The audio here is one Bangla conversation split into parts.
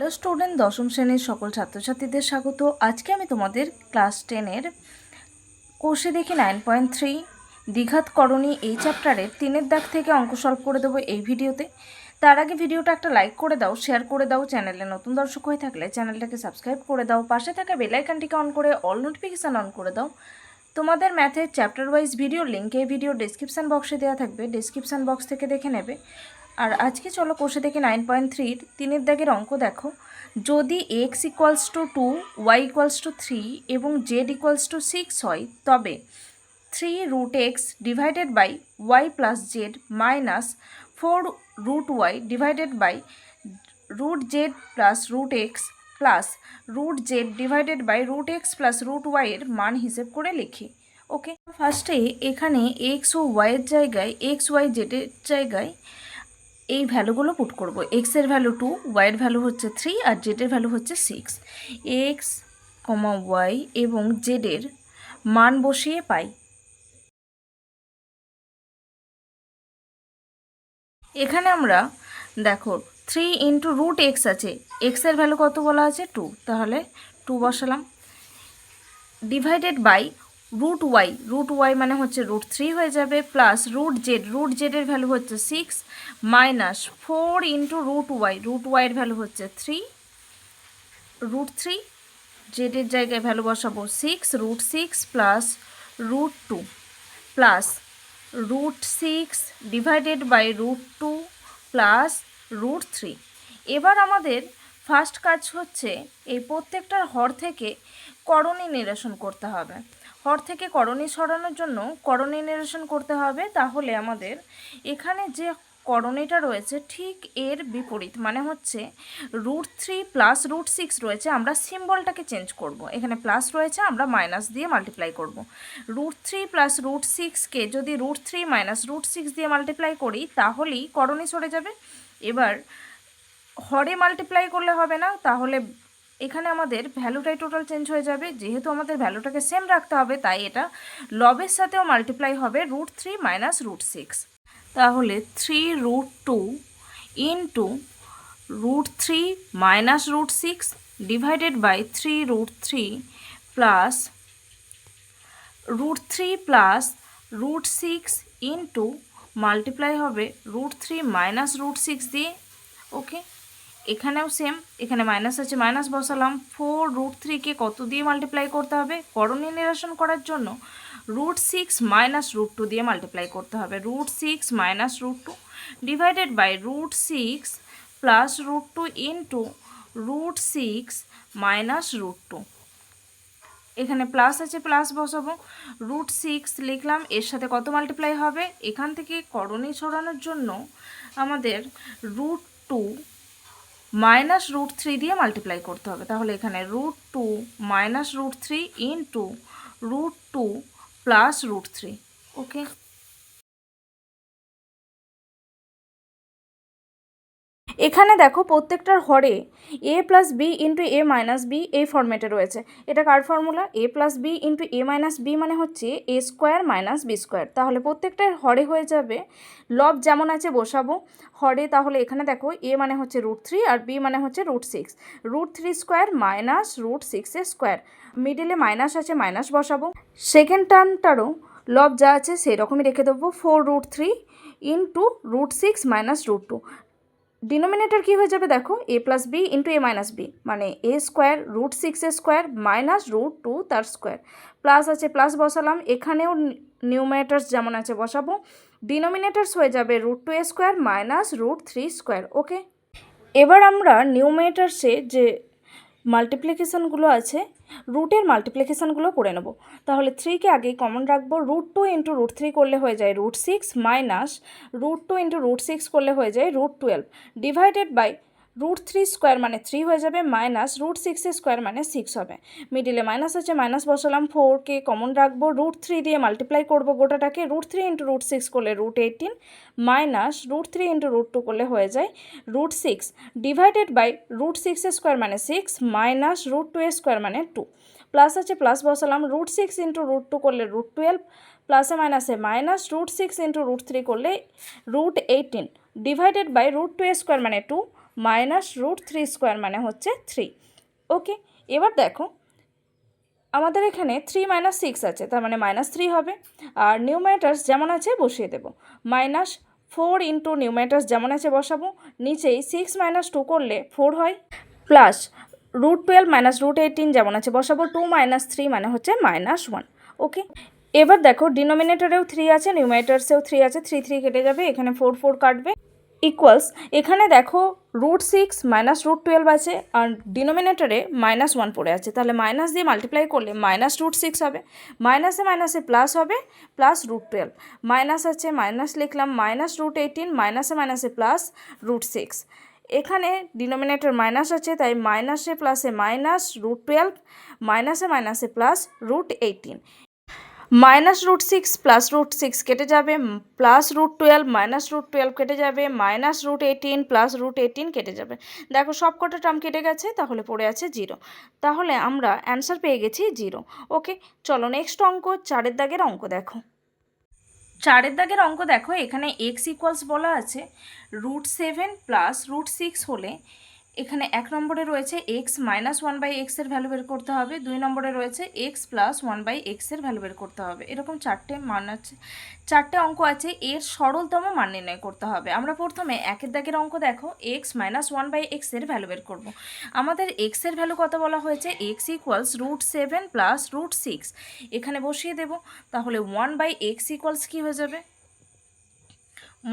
হ্যালো স্টুডেন্ট, দশম শ্রেণীর সকল ছাত্রছাত্রীদের স্বাগত। আজকে আমি তোমাদের ক্লাস 10-এর কোষে দেখি 9.3 দ্বিঘাত করণী এই চ্যাপ্টারের 3-এর দাগ থেকে অঙ্ক সলভ করে দেবো এই ভিডিওতে। তার আগে ভিডিওটা একটা লাইক করে দাও, শেয়ার করে দাও, চ্যানেলে নতুন দর্শক হয়ে থাকলে চ্যানেলটাকে সাবস্ক্রাইব করে দাও, পাশে থাকা বেল আইকনটিকে অন করে অল নোটিফিকেশান অন করে দাও। তোমাদের ম্যাথের চ্যাপ্টার ওয়াইজ ভিডিও লিঙ্ক এই ভিডিও ডেসক্রিপশান বক্সে দেওয়া থাকবে, ডেসক্রিপশান বক্স থেকে দেখে নেবে। আর আজকে চলো কোষে দেখি 9.3-র 3-এর দাগের অঙ্ক দেখো। যদি x equals to 2, y equals to 3 এবং z ইকুয়ালস টু 6 হয়, তবে 3√x divided by y plus Z minus 4√y divided by √z plus √x plus √z divided by √x plus √y এর মান হিসেব করে লিখি। ওকে, ফার্স্টে এখানে x ও y এর জায়গায় x, y, z এর জায়গায় এই ভ্যালুগুলো পুট করব। এক্স এর ভ্যালু 2, ওয়াইয়ের ভ্যালু হচ্ছে 3 আর জেডের ভ্যালু হচ্ছে 6। এক্স, ওয়াই এবং জেডের মান বসিয়ে পাই। এখানে আমরা দেখো 3 ইন্টু √x আছে, এক্সের ভ্যালু কত বলা আছে 2, তাহলে 2 বসালাম। ডিভাইডেড বাই √y মানে হচ্ছে √3 হয়ে যাবে, প্লাস √z এর ভ্যালু হচ্ছে 6 মাইনাস 4 ইন্টু √y এর ভ্যালু হচ্ছে 3, √3 জেডের জায়গায় ভ্যালু বসাবো 6 √6 plus √2 plus √6 divided by √2 plus √3। এবার আমাদের ফার্স্ট কাজ হচ্ছে এই প্রত্যেকটার হর থেকে করণী নিরসন করতে হবে। হর থেকে করণী সরানোর জন্য করণী নিরসন করতে হবে। তাহলে আমাদের এখানে যে করণীটা রয়েছে ঠিক এর বিপরীত, মানে হচ্ছে √3 প্লাস √6 রয়েছে, আমরা সিম্বলটাকে চেঞ্জ করব। এখানে প্লাস রয়েছে, আমরা মাইনাস দিয়ে মাল্টিপ্লাই করব। √3 প্লাস √6কে যদি √3 মাইনাস √6 দিয়ে মাল্টিপ্লাই করি তাহলেই করণী সরে যাবে। এবার হরে মাল্টিপ্লাই করলে হবে না, তাহলে এখানে আমাদের ভ্যালুটাই টোটাল চেঞ্জ হয়ে যাবে। যেহেতু আমাদের ভ্যালুটাকে সেম রাখতে হবে, তাই এটা লবের সাথেও মাল্টিপ্লাই হবে √3 মাইনাস √6। তাহলে 3√2 into √3 minus √6 divided by 3√3 plus √3 plus √6 into multiply হবে √3 মাইনাস √6 দিয়ে। ওকে, এখানেও সেম, এখানে মাইনাস আছে, মাইনাস বসালাম। 4√3কে কত দিয়ে মাল্টিপ্লাই করতে হবে? করণী নিরসন করার জন্য √6 মাইনাস √2 দিয়ে মাল্টিপ্লাই করতে হবে। √6 minus √2 divided by √6 plus √2 into √6 minus √2। এখানে প্লাস আছে, প্লাস বসাবো। √6 লিখলাম, এর সাথে কত মাল্টিপ্লাই হবে? এখান থেকে করণী সরানোর জন্য আমাদের √2 মাইনাস √3 দিয়ে মাল্টিপ্লাই করতে হবে। তাহলে এখানে √2 মাইনাস √3 ইন্টু √2 প্লাস √3। ওকে, এখানে দেখো প্রত্যেকটার হরে a plus B into A minus B এই ফর্মেটে রয়েছে। এটা কার formula? a plus B into A minus B মানে হচ্ছে a square minus B square. তাহলে প্রত্যেকটার হরে হয়ে যাবে, লব যেমন আছে বসাবো হরে। তাহলে এখানে দেখো a মানে হচ্ছে √3 আর b মানে হচ্ছে √6, √3 স্কোয়ার মাইনাস √6 স্কোয়ার। মিডিলে মাইনাস আছে, মাইনাস বসাবো। সেকেন্ড টার্মটারও লব যা আছে সেই রকমই রেখে দেবো, 4√3 ইন্টু √6 মাইনাস √2। ডিনোমিনেটর কী হয়ে যাবে দেখো, a plus B into A minus B মানে a স্কোয়ার √6 স্কোয়ার মাইনাস √2 তার স্কোয়ার। প্লাস আছে, প্লাস বসালাম। এখানেও নিউমারেটার্স যেমন আছে বসাবো, ডিনোমিনেটার্স হয়ে যাবে √2 স্কোয়ার মাইনাস √3 স্কোয়ার। ওকে, এবার আমরা নিউমারেটার্সে যে মাল্টিপ্লিকেশানগুলো আছে রুটের মাল্টিপ্লিকেশানগুলো করে নেব। তাহলে 3কে আগেই কমন রাখবো, √2 ইন্টু √3 করলে হয়ে যায় √6 মাইনাস √2 ইন্টু √6 করলে হয়ে যায় √12 ডিভাইডেড বাই √3 স্কোয়ার মানে 3 হয়ে যাবে, মাইনাস √6 স্কোয়ার মানে 6 হবে। মিডিলে মাইনাস আছে, মাইনাস বসালাম। 4কে কমন রাখবো, √3 দিয়ে মাল্টিপ্লাই করবো গোটাটাকে। √3 ইন্টু √6 করলে √18 মাইনাস √3 ইন্টু √2 করলে হয়ে যায় √6 ডিভাইডেড বাই √6 স্কোয়ার মানে 6 মাইনাস √2 স্কোয়ার মানে 2। প্লাস আছে, প্লাস বসালাম। √6 ইন্টু √2 করলে √12 প্লাসে মাইনাসে মাইনাস √6 ইন্টু √3 করলে √18 ডিভাইডেড বাই √2 স্কোয়ার মানে 2 মাইনাস রুট থ্রি স্কোয়ার মানে হচ্ছে 3। ওকে, এবার দেখো আমাদের এখানে 3 মাইনাস 6 আছে, তার মানে -3 হবে। আর নিউমারেটার্স যেমন আছে বসিয়ে দেবো, -4 ইন্টু নিউমারেটার্স যেমন আছে বসাবো, নিচেই 6 - 2 করলে 4 হয়, প্লাস √12 মাইনাস √18 যেমন আছে বসাবো, 2 - 3 মানে হচ্ছে -1। ওকে, এবার দেখো ডিনোমিনেটরেও 3 আছে, নিউমারেটার্সেও 3 আছে, 3 3 কেটে যাবে, এখানে 4 4 কাটবে, ইকুয়ালস এখানে দেখো √6 মাইনাস √12 আছে আর ডিনোমিনেটরে -1 পড়ে আছে, তাহলে মাইনাস দিয়ে মাল্টিপ্লাই করলে -√6 হবে, মাইনাসে মাইনাসে প্লাস হবে, প্লাস √12, মাইনাস আছে মাইনাস লিখলাম, -√18 মাইনাসে মাইনাসে প্লাস √6, এখানে ডিনোমিনেটর মাইনাস আছে তাই মাইনাসে প্লাসে -√12, মাইনাসে মাইনাসে প্লাস √18, -√6 প্লাস √6 কেটে যাবে, প্লাস √12 মাইনাস √12 কেটে যাবে, -√18 প্লাস √18 কেটে যাবে। দেখো সব কটা টার্ম কেটে গেছে, তাহলে পড়ে আছে 0, তাহলে আমরা অ্যান্সার পেয়ে গেছি 0। ওকে, চলো নেক্সট অঙ্ক, 4 দাগের অঙ্ক দেখো। 4 দাগের অঙ্ক দেখো, এখানে x ইকুয়ালস বলা আছে √7 প্লাস √6 হলে এখানে 1 নম্বরে রয়েছে x -1/x এর ভ্যালু বের করতে হবে, 2 নম্বরে রয়েছে x + 1/x এর ভ্যালু বের করতে হবে। এরকম 4টে মান আছে, 4টে অঙ্ক আছে, এর সরলতম মান নির্ণয় করতে হবে। আমরা প্রথমে 1 দাগের অঙ্ক দেখো, x -1/x এর ভ্যালু বের করব। আমাদের x এর ভ্যালু কত বলা হয়েছে, x ইকুয়ালস √7 প্লাস √6, এখানে বসিয়ে দেব, তাহলে 1/x ইকুয়ালস কী হয়ে যাবে,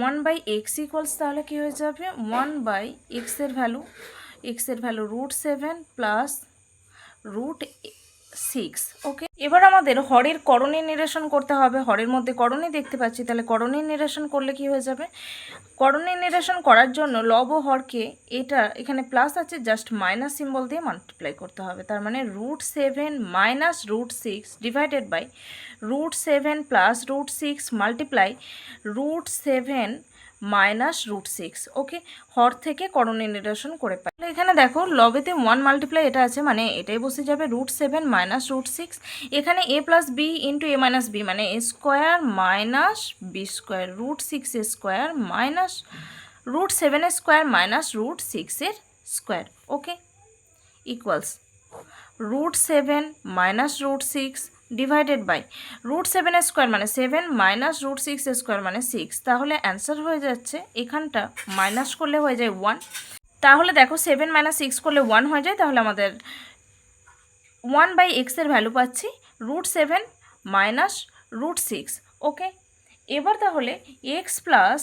1/x ইকুয়ালস তাহলে কী হয়ে যাবে, 1/x এর ভ্যালু, x এর ভ্যালু √7 প্লাস √6। ওকে, এবার আমাদের হরের করণী নিরসন করতে হবে, হরের মধ্যে করণী দেখতে পাচ্ছি, তাহলে করণী নিরসন করলে কি হয়ে যাবে, করণী নিরসন করার জন্য লব ও হরকে, এটা এখানে প্লাস আছে জাস্ট মাইনাস সিম্বল দিয়ে মাল্টিপ্লাই করতে হবে, তার মানে √7 minus √6 divided by √7 plus √6 multiply √7 minus √6। Okay, হর থেকে করণী নিরসন করে পাই, এখানে দেখো লবেতে 1 মাল্টিপ্লাই এটা আছে, মানে এটাই বসে যাবে √7 মাইনাস √6, এখানে a plus B into a minus B মানে a square minus B square, √6 square minus √7 square minus √6 এর square. Okay, equals √7 minus √6 divided by √7 square মানে 7 মাইনাস √6 স্কোয়ার মানে 6, তাহলে অ্যান্সার হয়ে যাচ্ছে, এখানটা মাইনাস করলে হয়ে যায় 1, তাহলে দেখো 7 - 6 করলে 1 হয়ে যায়, তাহলে আমাদের 1/x এর ভ্যালু পাচ্ছি √7 মাইনাস √6। ওকে, এবার তাহলে x প্লাস,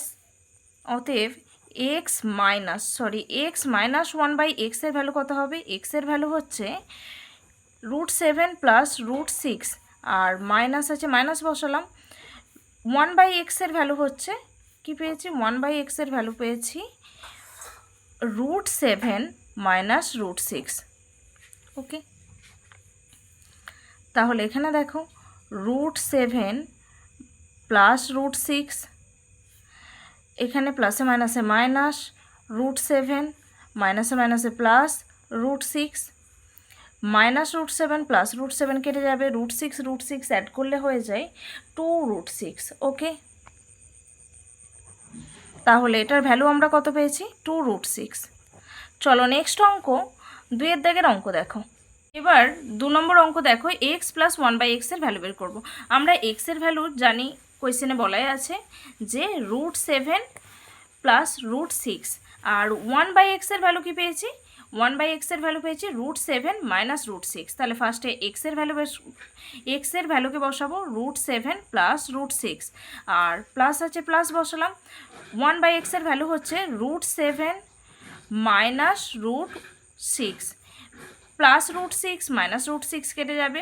অতএব x মাইনাস 1/x এর ভ্যালু কত হবে, x এর ভ্যালু হচ্ছে √7 প্লাস √6, আর মাইনাস আছে মাইনাস বসালাম, 1/x এর ভ্যালু হচ্ছে কি পেয়েছি, 1/x এর ভ্যালু পেয়েছি √7 মাইনাস √6। ওকে, তাহলে এখানে দেখো √7 প্লাস √6, এখানে প্লাসে মাইনাসে মাইনাস, √7 মাইনাসে মাইনাসে প্লাস √6, মাইনাস √7 প্লাস √7 কেটে যাবে, √6 অ্যাড করলে হয়ে যায় 2√6। ওকে, তাহলে এটার ভ্যালু আমরা কত পেয়েছি, 2√6। চলো নেক্সট অঙ্ক, 2 দাগের অঙ্ক দেখো, এবার 2 নম্বর অঙ্ক দেখো, x প্লাস 1/x এর ভ্যালু বের করবো। আমরা x এর ভ্যালু জানি, কোয়েশ্চেনে বলাই আছে যে √7 প্লাস √6, আর 1/x এর ভ্যালু কি পেয়েছি, 1/x এর ভ্যালু পেয়েছি √7 মাইনাস √6, তাহলে ফার্স্টে x এর ভ্যালুকে বসাবো √7 প্লাস √6, আর প্লাস আছে প্লাস বসালাম, 1/x এর ভ্যালু হচ্ছে √7 মাইনাস √6, প্লাস √6 মাইনাস √6 কেটে যাবে,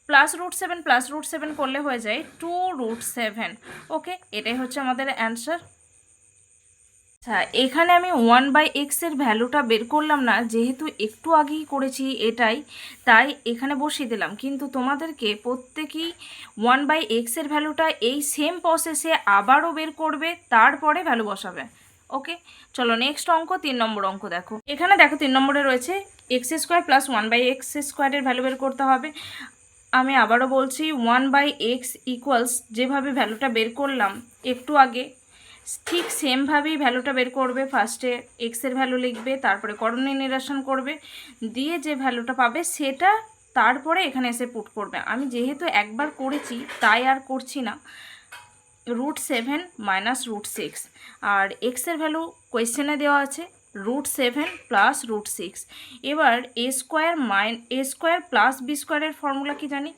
প্লাস √7 করলে হয়ে যায় 2√7। ওকে, এটাই হচ্ছে আমাদের অ্যান্সার। আচ্ছা, এখানে আমি 1/x এর ভ্যালুটা বের করলাম না, যেহেতু একটু আগেই করেছি এটাই, তাই এখানে বসিয়ে দিলাম, কিন্তু তোমাদেরকে প্রত্যেকেই 1/x এর ভ্যালুটা এই সেম প্রসেসে আবারও বের করবে, তারপরে ভ্যালু বসাবে। ওকে, চলো নেক্সট অঙ্ক, 3 নম্বর অঙ্ক দেখো, এখানে দেখো 3 নম্বরে রয়েছে x² প্লাস 1/x² এর ভ্যালু বের করতে হবে। আমি আবারও বলছি 1/x ইকুয়ালস, যেভাবে ভ্যালুটা বের করলাম একটু আগে, ঠিক সেমভাবেই ভ্যালুটা বের করবে। ফার্স্টে এক্সের ভ্যালু লিখবে, তারপরে করণীয় নিরসন করবে, দিয়ে যে ভ্যালুটা পাবে সেটা তারপরে এখানে এসে পুট করবে। আমি যেহেতু একবার করেছি তাই আর করছি না। √7 মাইনাস √6, আর এক্সের ভ্যালু কোয়েশ্চেনে দেওয়া আছে √7 প্লাস √6। এবার a² প্লাস b² এর ফর্মুলা কি জানি?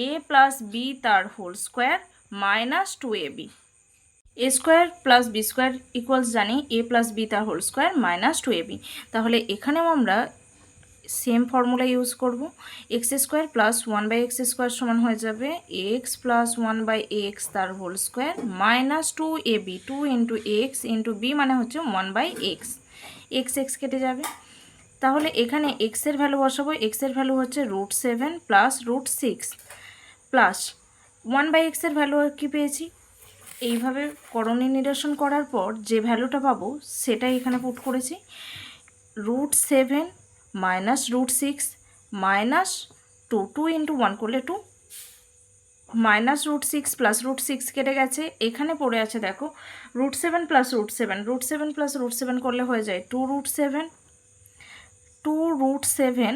a প্লাস বি তার whole square minus 2ab। a² plus b² equals জানি a প্লাস বি তার হোল স্কোয়ার মাইনাস 2ab। তাহলে এখানেও আমরা সেম ফর্মুলা ইউজ করব। x² প্লাস 1/x² সমান হয়ে যাবে x প্লাস 1/x তার whole square minus 2ab। 2 into X into B মানে হচ্ছে 1/x। x কেটে যাবে। তাহলে এখানে এক্সের ভ্যালু বসাবো। এক্সের ভ্যালু হচ্ছে √7 প্লাস √6 প্লাস 1/x এর ভ্যালু কি পেয়েছি? এইভাবে করণীয় নিরসন করার পর যে ভ্যালুটা পাবো সেটাই এখানে পুট করেছি। √7 মাইনাস √6 মাইনাস 2, 2 ইন্টু 1 করলে 2, মাইনাস √6 প্লাস √6 কেটে গেছে। এখানে পড়ে আছে দেখো √7 প্লাস √7, √7 প্লাস √7 করলে হয়ে যায় 2√7, 2√7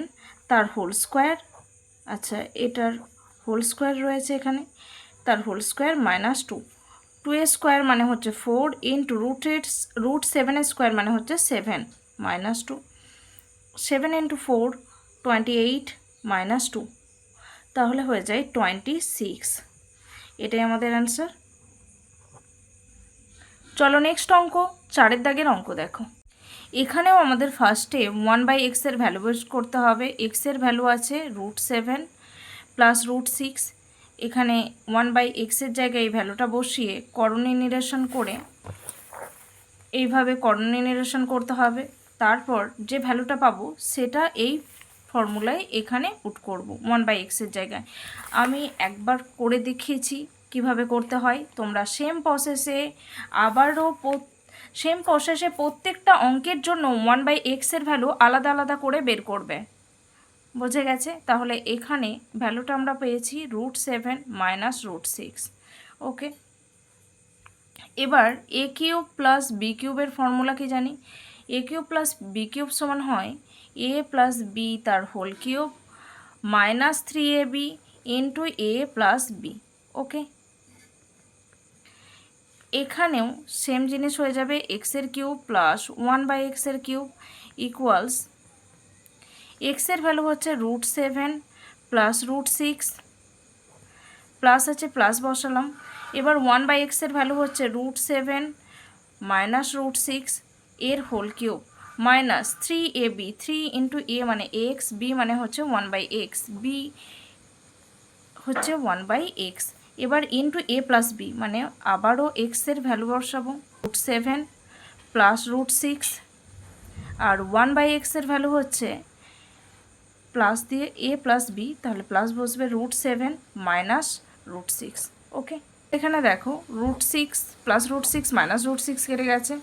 তার হোল স্কোয়ার, আচ্ছা এটার হোল স্কোয়ার রয়েছে এখানে, তার হোল স্কোয়ার মাইনাস 2, 2² মানে হচ্ছে 4 ইন্টু √7² মানে হচ্ছে 7 মাইনাস 2, 7 ইন্টু 4 28 মাইনাস 2, তাহলে হয়ে যায় 26। এটাই আমাদের অ্যান্সার। চলো নেক্সট অঙ্ক, 4 দাগের অঙ্ক দেখো। এখানেও আমাদের ফার্স্টে 1/x এর ভ্যালু বের করতে হবে। এক্সের ভ্যালু আছে √7 প্লাস √6। এখানে 1/x এর জায়গায় এই ভ্যালুটা বসিয়ে করণীয় নিরসন করে এইভাবে করণীয় নিরসন করতে হবে। তারপর যে ভ্যালুটা পাবো সেটা এই ফর্মুলায় এখানে পুট করব 1/x এর জায়গায়। আমি একবার করে দেখিয়েছি কিভাবে করতে হয়। তোমরা সেম প্রসেসে প্রত্যেকটা অঙ্কের জন্য 1/x এর ভ্যালু আলাদা আলাদা করে বের করবে। বুঝে গেছে? তাহলে এখানে ভ্যালুটা আমরা পেয়েছি √7 মাইনাস √6। ওকে, এবার a³ প্লাস b³ এর ফর্মুলা কি জানি? a³ প্লাস b³ সমান হয় a প্লাস বি তার whole cube minus 3ab into a plus B. Okay, এখানেও সেম জিনিস হয়ে যাবে এক্সের কিউব প্লাস 1/x এর কিউব ইকুয়ালস এক্সের ভ্যালু হচ্ছে √7 প্লাস √6 প্লাস আছে প্লাস বসালাম। এবার 1/x এর ভ্যালু হচ্ছে √7 মাইনাস √6 এর whole cube minus 3ab, 3 into a মানে x, b মানে হচ্ছে 1/x, b হচ্ছে 1/x। এবার ইন্টু a প্লাস বি মানে আবারও এক্সের ভ্যালু বসাবো √7 প্লাস √6, আর 1/x এর ভ্যালু হচ্ছে প্লাস দিয়ে a প্লাস বি, তাহলে প্লাস বসবে √7 মাইনাস √6। ওকে, এখানে দেখো √6 প্লাস √6 মাইনাস √6 কেটে গেছে,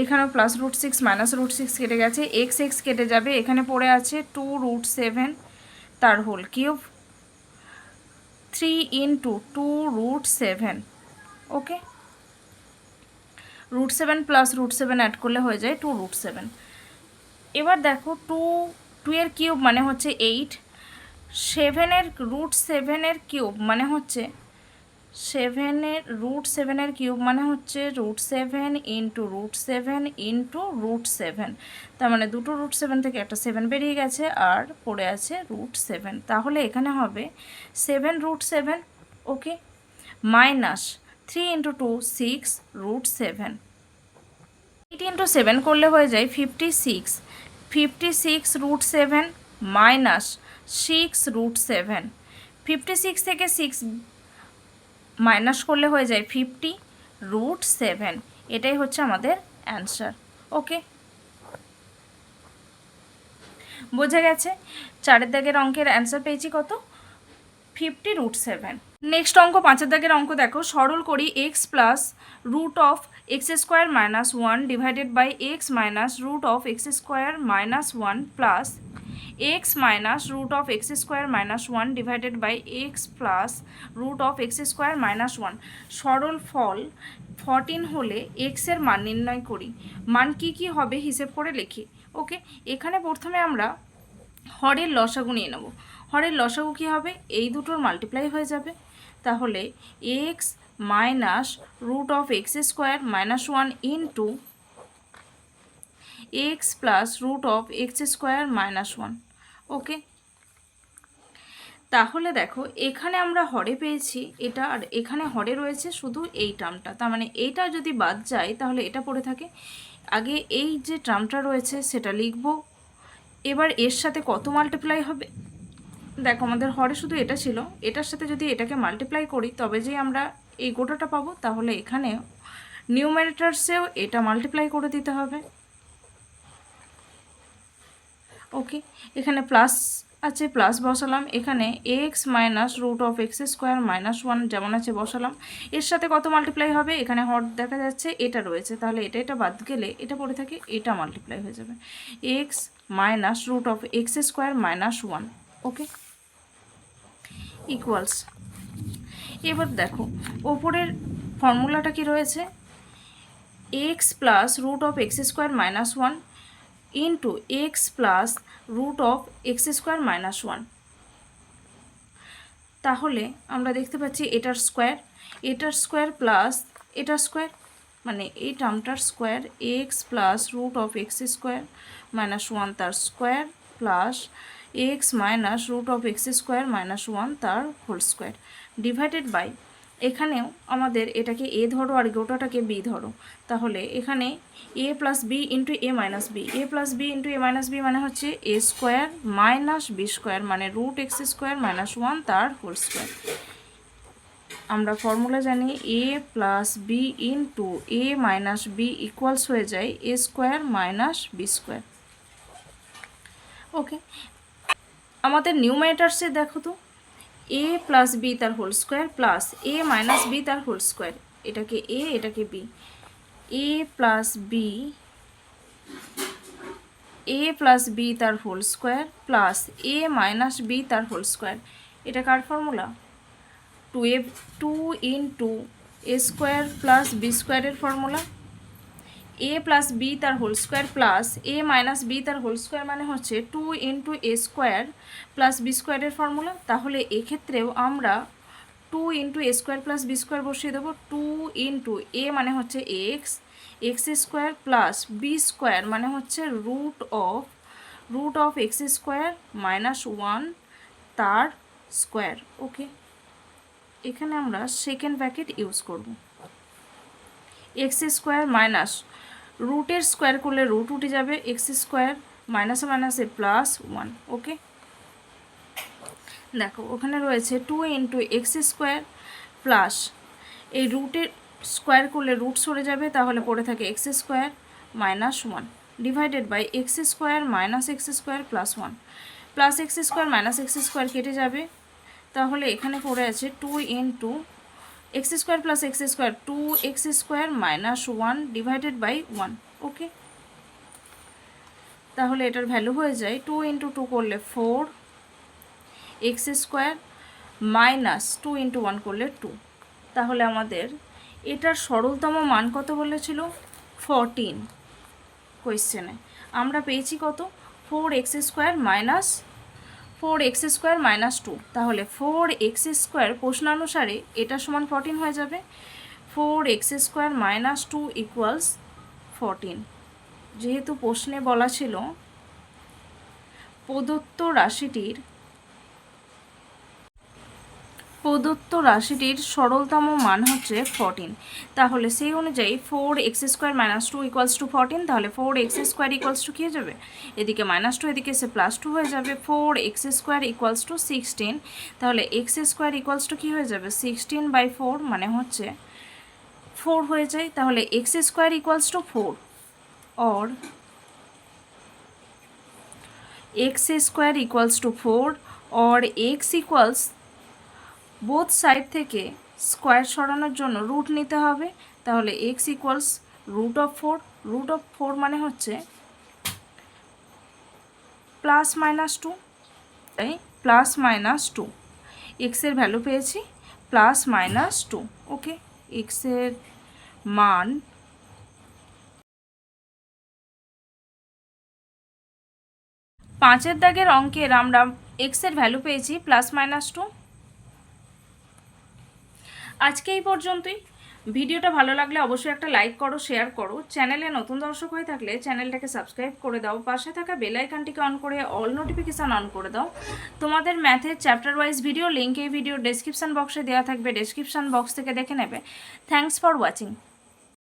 এখানেও প্লাস √6 মাইনাস √6 কেটে গেছে, x কেটে যাবে। এখানে পড়ে আছে 2√7 তার হোল কিউব 3 ইন্টু 2√7। ওকে, √7 প্লাস √7 অ্যাড করলে হয়ে যায় 2√7। এবার দেখো 2 এর কিউব মানে হচ্ছে 8, 7 এর √7 এর কিউব মানে হচ্ছে 7 এর √7 এর কিউব মানে হচ্ছে √7 ইন্টু √7 ইন্টু √7, তার মানে দুটো √7 থেকে একটা 7 বেরিয়ে গেছে আর পড়ে আছে √7। তাহলে এখানে হবে 7√7। ওকে, মাইনাস 3 ইন্টু 2 6 √7, 8 ইন্টু 7 করলে হয়ে যায় 56, 56√7 মাইনাস 6√7, 56 থেকে 6 মাইনাস করলে হয়ে যায় 50√7। এটাই হচ্ছে আমাদের অ্যান্সার। ওকে, বোঝা গেছে? 4 দাগের অঙ্কের অ্যান্সার পেয়েছি কত? 50√7। নেক্সট অঙ্ক 5 দাগের অঙ্ক দেখো, সরল করি X plus root of X square minus one divided by X minus root of X square minus one plus X minus root of X square minus one divided by X plus root of X square minus one. সরল ফল 14 হলে এক্সের মান নির্ণয় করি। মান কি কি হবে হিসেব করে লিখি। ওকে, এখানে প্রথমে আমরা হরের লসাগু নিয়ে নেব। হরের লসাগু কী হবে, এই দুটোর মাল্টিপ্লাই হয়ে যাবে। তাহলে X minus root of X square minus one into X plus root of X square minus one. Okay, তাহলে দেখো এখানে আমরা হরে পেয়েছি এটা, আর এখানে হরে রয়েছে শুধু এই টার্মটা, তার মানে এইটা যদি বাদ যায় তাহলে এটা পড়ে থাকে। আগে এই যে টার্মটা রয়েছে সেটা লিখব। এবার এর সাথে কত মাল্টিপ্লাই হবে, দেখো আমাদের হরে শুধু এটা ছিল, এটার সাথে যদি এটাকে মাল্টিপ্লাই করি তবে যে আমরা এই গোটাটা পাবো। তাহলে এখানে নিউমারেটরসেও এটা মাল্টিপ্লাই করে দিতে হবে। ওকে, এখানে প্লাস আছে, প্লাস বসালাম। এখানে X minus root of X square minus one যেমন আছে বসালাম। এর সাথে কত মাল্টিপ্লাই হবে, এখানে হর দেখা যাচ্ছে এটা রয়েছে, তাহলে এটা বাদ গেলে এটা পড়ে থাকে, এটা মাল্টিপ্লাই হয়ে যাবে X minus root of X square minus one. Okay, equals. এবার দেখো ওপরের ফর্মুলাটা কি রয়েছে, X plus root of X square minus one into X plus root of X square minus one. তাহলে আমরা দেখতে পাচ্ছি এটার স্কোয়ার প্লাস এটার স্কোয়ার, মানে এই টার্মটার square X plus root of X square minus one তার square plus X minus root of X square minus one তার হোল স্কোয়ার ডিভাইডেড বাই, এখানেও আমাদের এটাকে এ ধরো আর গোটাটাকে বি ধরো। তাহলে এখানে A plus B into A minus B, A plus B into A minus B মানে হচ্ছে A square minus B square, মানে root X square minus one তার হোল স্কোয়ার। আমরা ফর্মুলা জানি A plus B into A minus B equals হয়ে যায় A square minus B square. Okay, আমাদের নিউমারেটরসে দেখো তো এ প্লাস বি তার whole square plus A minus B তার হোল স্কোয়ার, এটাকে এ এটাকে বি, এ প্লাস বি তার whole square plus A minus B তার হোল স্কোয়ার। এটা কার ফর্মুলা, টু ইন্টু এ স্কোয়ার প্লাস বি স্কোয়ারের ফর্মুলা। এ প্লাস বি তার whole square plus A minus B তার হোল স্কোয়ার মানে হচ্ছে টু ইন্টু এ স্কোয়ার প্লাস বি স্কোয়ারের ফর্মুলা। তাহলে এক্ষেত্রেও আমরা টু ইন্টু এ স্কোয়ার প্লাস বি স্কোয়ার বসিয়ে দেবো। টু ইন্টু এ মানে হচ্ছে x square plus B square মানে হচ্ছে root of X square minus one তার স্কোয়ার। ওকে, এখানে আমরা সেকেন্ড ব্র্যাকেট ইউজ করব। এক্স স্কোয়ার মাইনাস রুটের স্কোয়ার করলে রুট উঠে যাবে, এক্স স্কোয়ার মাইনাসে মাইনাসে প্লাস ওয়ান। ওকে, দেখো ওখানে রয়েছে two into X square plus এই রুটের স্কোয়ার করলে রুট সরে যাবে, তাহলে পড়ে থাকে X square minus one divided by X square minus X square plus one, plus X square minus X square কেটে যাবে। তাহলে এখানে পড়ে আছে two into X square plus X square, two X square minus one divided by one. Okay, তাহলে এটার ভ্যালু হয়ে যায় টু ইন্টু টু করলে four X square minus two into one করলে টু। তাহলে আমাদের এটার সরলতম মান কত বলেছিল, 14। কোয়েশ্চেনে আমরা পেয়েছি কত, four X square minus two. তাহলে ফোর এক্স স্কোয়ার প্রশ্নানুসারে এটা সমান 14 হয়ে যাবে। Four X square minus two equals 14। যেহেতু প্রশ্নে বলা ছিল প্রদত্ত রাশিটির সরলতম মান হচ্ছে 14, তাহলে সেই অনুযায়ী four X square minus two equals to 14। তাহলে four X square equals to কী হয়ে যাবে, এদিকে মাইনাস টু এদিকে এসে প্লাস টু হয়ে যাবে, four X square equals two 16। তাহলে এক্স স্কোয়ার ইকুয়ালস টু কী হয়ে যাবে, 16/4 মানে হচ্ছে 4 হয়ে যায়। তাহলে x square equals two 4 or x square equals to 4 or x equals both side থেকে স্কোয়ার সরানোর জন্য রুট নিতে হবে, তাহলে এক্স ইকুয়ালস √4, √4 মানে হচ্ছে +-2, তাই +-2, এক্সের ভ্যালু পেয়েছি +-2, ওকে। এক্সের মান 5 দাগের অঙ্কের আমরা এক্সের ভ্যালু পেয়েছি +-2। আজকে এই পর্যন্তই। ভিডিওটা ভালো লাগলে অবশ্যই একটা লাইক করো, শেয়ার করো। চ্যানেলে নতুন দর্শক হয়ে থাকলে চ্যানেলটাকে সাবস্ক্রাইব করে দাও, পাশে থাকা বেল আইকনটিকে অন করে অল নোটিফিকেশান অন করে দাও। তোমাদের ম্যাথের চ্যাপ্টার ওয়াইজ ভিডিও লিঙ্ক এই ভিডিও ডেসক্রিপশান বক্সে দেওয়া থাকবে, ডেসক্রিপশান বক্স থেকে দেখে নেবে। Thanks for watching.